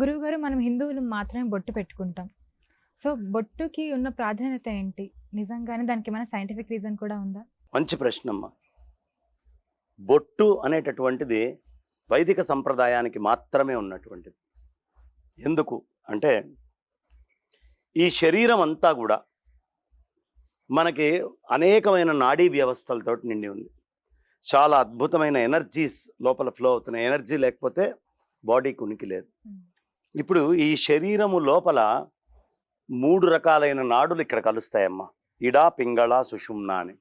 గురువుగారు మనం హిందువులు మాత్రమే బొట్టు పెట్టుకుంటాం. సో, బొట్టుకి ఉన్న ప్రాధాన్యత ఏంటి? నిజంగానే దానికేమైనా సైంటిఫిక్ రీజన్ కూడా ఉందా? మంచి ప్రశ్నమ్మా. బొట్టు అనేటటువంటిది వైదిక సంప్రదాయానికి మాత్రమే ఉన్నటువంటిది. ఎందుకు అంటే, ఈ శరీరం అంతా గూడా మనకి అనేకమైన నాడీ వ్యవస్థలతోటి నిండి ఉంది. చాలా అద్భుతమైన ఎనర్జీస్ లోపల ఫ్లో అవుతున్నాయి. ఎనర్జీ లేకపోతే బాడీకి ఉనికి లేదు. ఇప్పుడు ఈ శరీరము లోపల 3 రకాలైన నాడులు ఇక్కడ కలుస్తాయమ్మా. ఇడ, పింగళ, సుషుమ్న అని.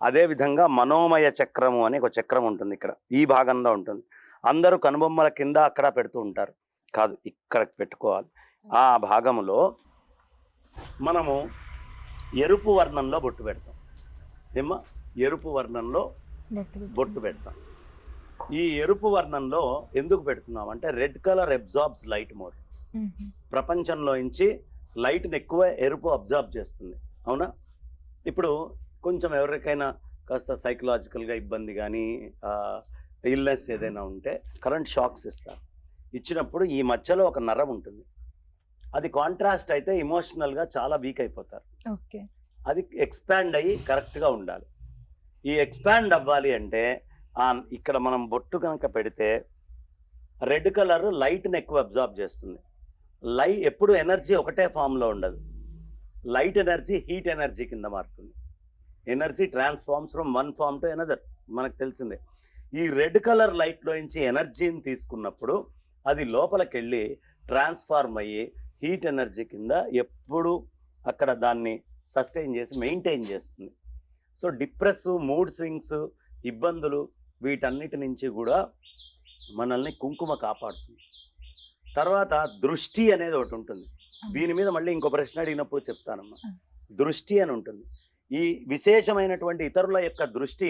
అదేవిధంగా మనోమయ చక్రము అనే ఒక చక్రం ఉంటుంది ఇక్కడ. ఈ భాగంలో ఉంటుంది. అందరూ కనుబొమ్మల కింద అక్కడ పెడుతూ ఉంటారు. కాదు, ఇక్కడ పెట్టుకోవాలి. ఆ భాగములో మనము ఎరుపు వర్ణంలో బొట్టు పెడతాం. ఏమ్మా, ఎరుపు వర్ణంలో బొట్టు పెడతాం. ఈ ఎరుపు వర్ణంలో ఎందుకు పెడుతున్నాం అంటే, red colour absorbs light more. ప్రపంచంలో నుంచి లైట్ని ఎక్కువ ఎరుపు అబ్జార్బ్ చేస్తుంది. అవునా? ఇప్పుడు కొంచెం ఎవరికైనా కాస్త సైకలాజికల్గా ఇబ్బంది కానీ ఇల్నెస్ ఏదైనా ఉంటే కరెంట్ షాక్స్ ఇస్తారు. ఇచ్చినప్పుడు ఈ మధ్యలో ఒక నరం ఉంటుంది. అది కాంట్రాస్ట్ అయితే ఎమోషనల్గా చాలా వీక్ అయిపోతారు. ఓకే. అది ఎక్స్పాండ్ అయ్యి కరెక్ట్గా ఉండాలి. ఈ ఎక్స్పాండ్ అవ్వాలి అంటే ఇక్కడ మనం బొట్టు కనుక పెడితే రెడ్ కలర్ లైట్ని ఎక్కువ అబ్జార్బ్ చేస్తుంది. ఎప్పుడు ఎనర్జీ ఒకటే ఫామ్లో ఉండదు. లైట్ ఎనర్జీ హీట్ ఎనర్జీ కింద మారుతుంది. Energy transforms from one form to another, మనకు తెలిసిందే. ఈ రెడ్ కలర్ లైట్లో నుంచి ఎనర్జీని తీసుకున్నప్పుడు అది లోపలికి వెళ్ళి ట్రాన్స్ఫార్మ్ అయ్యి హీట్ ఎనర్జీ కింద ఎప్పుడు అక్కడ దాన్ని సస్టైన్ చేసి మెయింటైన్ చేస్తుంది. సో డిప్రెస్, మూడ్ స్వింగ్స్, ఇబ్బందులు వీటన్నిటి నుంచి కూడా మనల్ని కుంకుమ కాపాడుతుంది. తర్వాత దృష్టి అనేది ఒకటి ఉంటుంది. దీని మీద మళ్ళీ ఇంకో ప్రశ్న అడిగినప్పుడు చెప్తానమ్మా. దృష్టి అని ఉంటుంది. ఈ విశేషమైనటువంటి ఇతరుల యొక్క దృష్టి,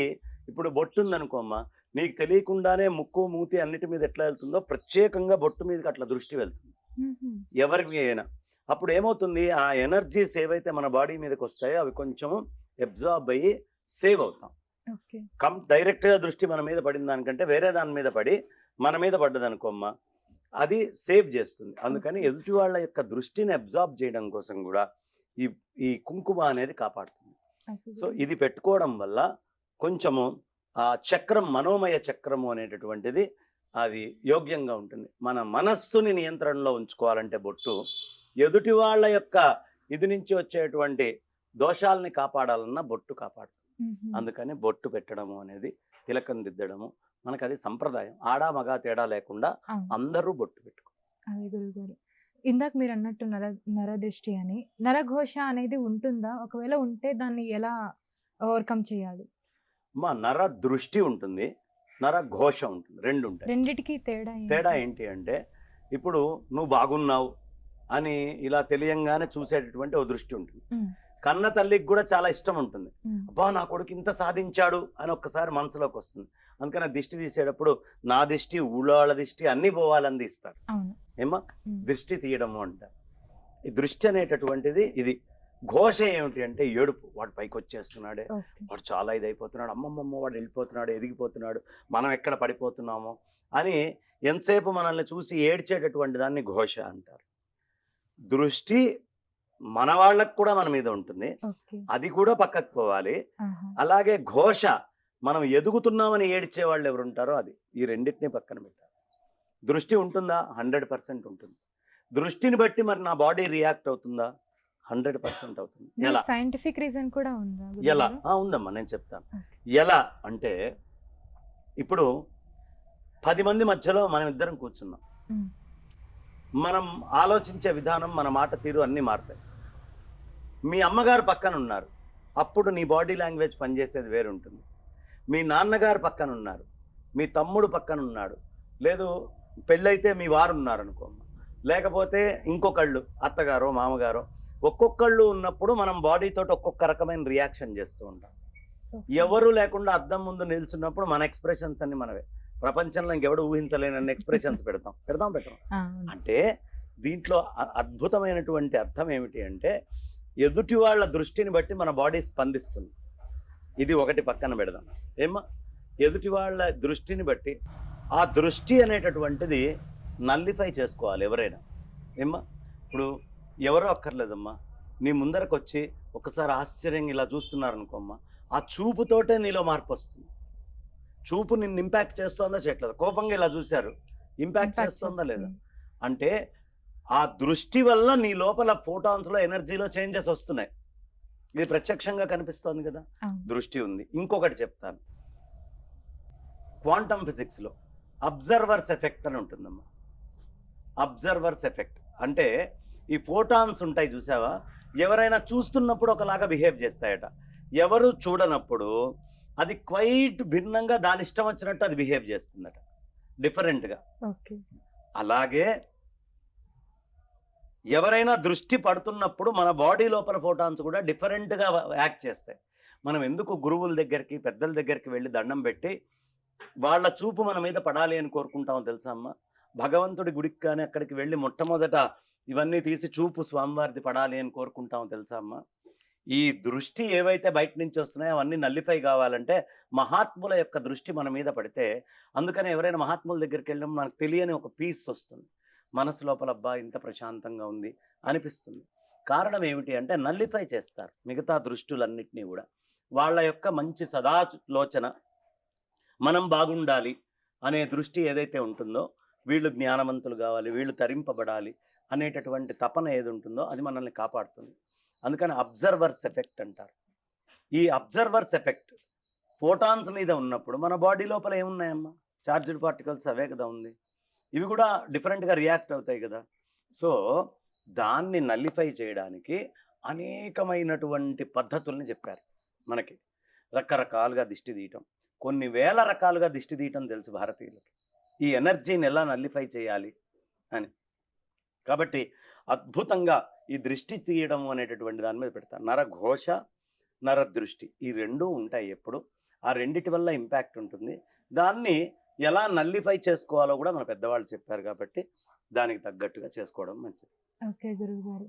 ఇప్పుడు బొట్టు ఉందనుకోమ్మా, నీకు తెలియకుండానే ముక్కు, మూతి అన్నిటి మీద ఎట్లా వెళ్తుందో ప్రత్యేకంగా బొట్టు మీదకి అట్లా దృష్టి వెళ్తుంది ఎవరికి అయినా. అప్పుడు ఏమవుతుంది, ఆ ఎనర్జీస్ ఏవైతే మన బాడీ మీదకి వస్తాయో అవి కొంచెం అబ్జార్బ్ అయ్యి సేవ్ అవుతాం. డైరెక్ట్గా దృష్టి మన మీద పడిన దానికంటే వేరే దాని మీద పడి మన మీద పడ్డదనుకోమ్మా, అది సేవ్ చేస్తుంది. అందుకని ఎదుటి వాళ్ళ యొక్క దృష్టిని అబ్జార్బ్ చేయడం కోసం కూడా ఈ కుంకుమ అనేది కాపాడుతుంది. సో ఇది పెట్టుకోవడం వల్ల కొంచెము ఆ చక్రం, మనోమయ చక్రము అనేటటువంటిది అది యోగ్యంగా ఉంటుంది. మన మనస్సుని నియంత్రణలో ఉంచుకోవాలంటే బొట్టు, ఎదుటి వాళ్ళ యొక్క ఇది నుంచి వచ్చేటువంటి దోషాలని కాపాడాలన్నా బొట్టు కాపాడుతుంది. అందుకని బొట్టు పెట్టడము అనేది, తిలకం దిద్దడము మనకు అది సంప్రదాయం. ఆడా మగా తేడా లేకుండా అందరూ బొట్టు పెట్టుకోవాలి. ఇందాక మీరు అన్నట్టు నరదృష్టి అని, నరఘోష అనేది ఉంటుందా? ఒకవేళ ఉంటే దాన్ని ఎలా ఓవర్కమ్ చేయాలి? మా నర దృష్టి ఉంటుంది, నర ఘోష ఉంటుంది, రెండు ఉంటాయి. రెండిటికి తేడా ఏంటి అంటే, ఇప్పుడు నువ్వు బాగున్నావు అని ఇలా తెలియంగానే చూసేటటువంటి ఓ దృష్టి ఉంటుంది. కన్న తల్లికి కూడా చాలా ఇష్టం ఉంటుంది. అబ్బా, నా కొడుకు ఇంత సాధించాడు అని ఒక్కసారి మనసులోకి వస్తుంది. అందుకని దిష్టి తీసేటప్పుడు నా దిష్టి, ఊళ్ళో వాళ్ళ దిష్టి అన్నీ పోవాలని తీస్తారు. ఏమా దృష్టి తీయడము అంటారు. ఈ దృష్టి అనేటటువంటిది ఇది. ఘోష ఏమిటి అంటే ఏడుపు. వాడు పైకి వచ్చేస్తున్నాడే, వాడు చాలా ఇదైపోతున్నాడు, అమ్మమ్మమ్మ వాడు వెళ్ళిపోతున్నాడు, ఎదిగిపోతున్నాడు, మనం ఎక్కడ పడిపోతున్నామో అని ఎంతసేపు మనల్ని చూసి ఏడ్చేటటువంటి దాన్ని ఘోష అంటారు. దృష్టి మన వాళ్ళకు కూడా మన మీద ఉంటుంది, అది కూడా పక్కకు పోవాలి. అలాగే ఘోష, మనం ఎదుగుతున్నామని ఏడ్చే వాళ్ళు ఎవరు ఉంటారో అది. ఈ రెండింటినీ పక్కన పెట్టాలి. దృష్టి ఉంటుందా? 100% ఉంటుంది. దృష్టిని బట్టి మరి నా బాడీ రియాక్ట్ అవుతుందా? 100% అవుతుంది. ఎలా? సైంటిఫిక్ రీజన్ కూడా ఉందా? ఎలా? ఉందమ్మా, నేను చెప్తాను. ఎలా అంటే, ఇప్పుడు 10 మంది మధ్యలో మనం ఇద్దరం కూర్చున్నాం. మనం ఆలోచించే విధానం, మన మాట తీరు అన్నీ మారుతాయి. మీ అమ్మగారు పక్కన ఉన్నారు, అప్పుడు నీ బాడీ లాంగ్వేజ్ పనిచేసేది వేరుంటుంది. మీ నాన్నగారు పక్కన ఉన్నారు, మీ తమ్ముడు పక్కన ఉన్నాడు, లేదు పెళ్ళైతే మీ వారు ఉన్నారు అనుకో, లేకపోతే ఇంకొకళ్ళు అత్తగారో మామగారో, ఒక్కొక్కళ్ళు ఉన్నప్పుడు మనం బాడీతో ఒక్కొక్క రకమైన రియాక్షన్ చేస్తూ ఉంటాం. ఎవరు లేకుండా అద్దం ముందు నిల్చున్నప్పుడు మన ఎక్స్ప్రెషన్స్ అన్ని మనవే. ప్రపంచంలో ఇంకెవడు ఊహించలేనన్ని ఎక్స్ప్రెషన్స్ పెట్టం. అంటే దీంట్లో అద్భుతమైనటువంటి అర్థం ఏమిటి అంటే, ఎదుటి వాళ్ళ దృష్టిని బట్టి మన బాడీ స్పందిస్తుంది. ఇది ఒకటి పక్కన పెడదాం. ఎదుటి వాళ్ళ దృష్టిని బట్టి, ఆ దృష్టి అనేటటువంటిది నల్లిఫై చేసుకోవాలి ఎవరైనా. ఏమ్మా, ఇప్పుడు ఎవరో అక్కర్లేదమ్మా, నీ ముందరకు వచ్చి ఒకసారి ఆశ్చర్యంగా ఇలా చూస్తున్నారనుకోమ్మా, ఆ చూపుతోటే నీలో మార్పు వస్తుంది. చూపు నిన్ను ఇంపాక్ట్ చేస్తోందా చేయట్లేదా? కోపంగా ఇలా చూశారు, ఇంపాక్ట్ ఇంపాక్ట్ చేస్తోందా లేదా? చేస్తుంది. అంటే ఆ దృష్టి వల్ల నీ లోపల ఫోటాన్స్లో ఎనర్జీలో చేంజెస్ వస్తున్నాయి. ఇది ప్రత్యక్షంగా కనిపిస్తోంది కదా, అవును. దృష్టి ఉంది. ఇంకొకటి చెప్తాను, క్వాంటమ్ ఫిజిక్స్లో అబ్జర్వర్స్ ఎఫెక్ట్ అని ఉంటుందమ్మా. అబ్జర్వర్స్ ఎఫెక్ట్ అంటే ఈ ఫోటాన్స్ ఉంటాయి చూసావా, ఎవరైనా చూస్తున్నప్పుడు ఒకలాగా బిహేవ్ చేస్తాయట, ఎవరు చూడనప్పుడు అది క్వైట్ భిన్నంగా దాని ఇష్టం వచ్చినట్టు అది బిహేవ్ చేస్తుందట, డిఫరెంట్గా. ఓకే. అలాగే ఎవరైనా దృష్టి పడుతున్నప్పుడు మన బాడీ లోపల ఫోటాన్స్ కూడా డిఫరెంట్గా యాక్ట్ చేస్తాయి. మనం ఎందుకు గురువుల దగ్గరికి పెద్దల దగ్గరికి వెళ్ళి దండం పెట్టి వాళ్ళ చూపు మన మీద పడాలి అని కోరుకుంటామో తెలుసా అమ్మ? భగవంతుడి గుడికి కానీ అక్కడికి వెళ్ళి మొట్టమొదట ఇవన్నీ తీసి చూపు స్వామివారిది పడాలి అని కోరుకుంటామో తెలుసా అమ్మ? ఈ దృష్టి ఏవైతే బయట నుంచి వస్తున్నాయో అవన్నీ నల్లిఫై కావాలంటే మహాత్ముల యొక్క దృష్టి మన మీద పడితే, అందుకని ఎవరైనా మహాత్ముల దగ్గరికి వెళ్ళినప్పుడు మనకు తెలియని ఒక పీస్ వస్తుంది, మనసు లోపల అబ్బా ఇంత ప్రశాంతంగా ఉంది అనిపిస్తుంది. కారణం ఏమిటి అంటే నల్లిఫై చేస్తారు మిగతా దృష్టులన్నిటినీ కూడా. వాళ్ళ యొక్క మంచి సదాలోచన, మనం బాగుండాలి అనే దృష్టి ఏదైతే ఉంటుందో, వీళ్ళు జ్ఞానవంతులు కావాలి, వీళ్ళు తరింపబడాలి అనేటటువంటి తపన ఏది ఉంటుందో అది మనల్ని కాపాడుతుంది. అందుకని అబ్జర్వర్స్ ఎఫెక్ట్ అంటారు. ఈ అబ్జర్వర్స్ ఎఫెక్ట్ ఫోటాన్స్ మీద ఉన్నప్పుడు మన బాడీ లోపల ఏమున్నాయమ్మా? చార్జ్డ్ పార్టికల్స్ అవే కదా ఉంది, ఇవి కూడా డిఫరెంట్గా రియాక్ట్ అవుతాయి కదా. సో దాన్ని నల్లిఫై చేయడానికి అనేకమైనటువంటి పద్ధతుల్ని చెప్పారు మనకి. రకరకాలుగా దిష్టి తీయటం, కొన్ని వేల రకాలుగా దిష్టి తీయటం తెలుసు భారతీయులకి, ఈ ఎనర్జీని ఎలా నల్లిఫై చేయాలి అని. కాబట్టి అద్భుతంగా ఈ దృష్టి తీయడం అనేటటువంటి దాని మీద పెడతారు. నరఘోష, నరదృష్టి ఈ రెండూ ఉంటాయి ఎప్పుడు, ఆ రెండిటి వల్ల ఇంపాక్ట్ ఉంటుంది. దాన్ని ఎలా నల్లిఫై చేసుకోవాలో కూడా మన పెద్దవాళ్ళు చెప్పారు కాబట్టి దానికి తగ్గట్టుగా చేసుకోవడం మంచిది. ఓకే గురువు గారు.